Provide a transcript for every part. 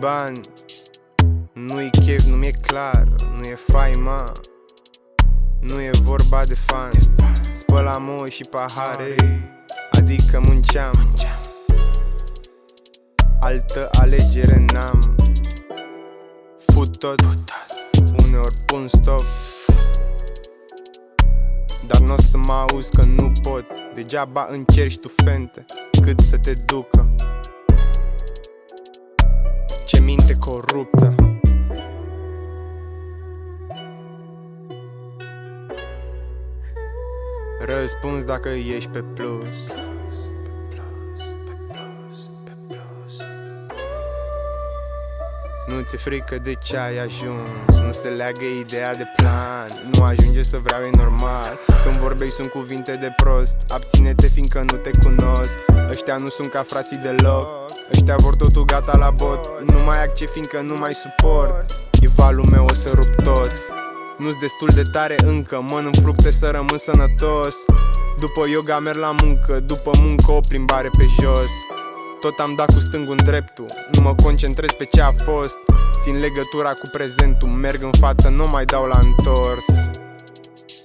bani, nu-i chef, nu mi-e clar, nu e faima, nu e vorba de fan. Spălam ouă și pahare, adică munceam. Altă alegere n-am. Fut tot, uneori pun stop, dar n-o să mă auzi că nu pot. Degeaba încerci tu, fente, cât să te ducă. Ce minte coruptă. Răspunzi dacă ești pe plus. Nu ți-e frică de ce ai ajuns, nu se leagă ideea de plan. Nu ajunge să vreau, e normal. Când vorbești sunt cuvinte de prost. Abține-te fiindcă nu te cunosc. Ăștia nu sunt ca frații deloc. Ăștia vor totul gata la bot. Nu mai accept fiindcă nu mai suport. E valul meu, o să rup tot. Nu-s destul de tare încă, mănânc fructe să rămân sănătos. După yoga merg la muncă, după muncă o plimbare pe jos. Tot am dat cu stângul în dreptul, nu mă concentrez pe ce a fost. Țin legătura cu prezentul, merg în față, nu mai dau la întors.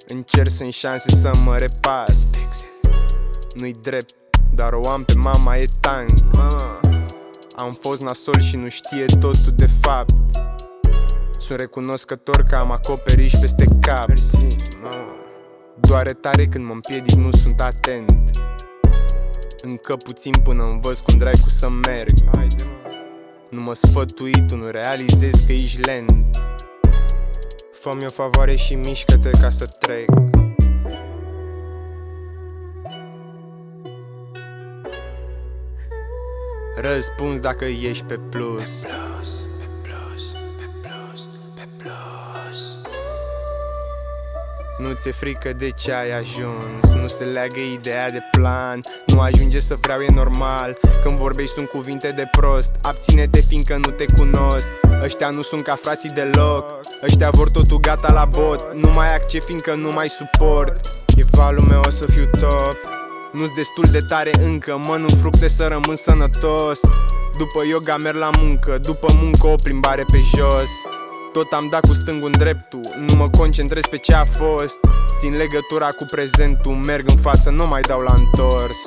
Încerc, sunt șanse să mă repas. Nu-i drept, dar o am pe mama, e tang. Am fost nasol și nu știe totul de fapt. Sunt recunoscător că am acoperiș peste cap. Doare tare când mă împiedic, nu sunt atent. Încă puțin până învăț cum dracu să merg. Nu mă sfătui, tu nu realizezi că ești lent. Fă-mi o favoare și mișcă-te ca să trec. Răspunzi dacă ești pe plus. Nu ți-e frică de ce ai ajuns, nu se leagă ideea de plan. Nu ajunge să vreau, e normal. Când vorbești sunt cuvinte de prost. Abține-te fiindcă nu te cunosc. Ăștia nu sunt ca frații deloc. Ăștia vor totul gata la bot. Nu mai accept fiindcă nu mai suport. E valul meu, o să fiu top. Nu-s destul de tare încă, mănânc fructe să rămân sănătos. După yoga merg la muncă, după muncă o plimbare pe jos. Tot am dat cu stângul în dreptul, nu mă concentrez pe ce a fost. Țin legătura cu prezentul, merg în față, nu mai dau la întors.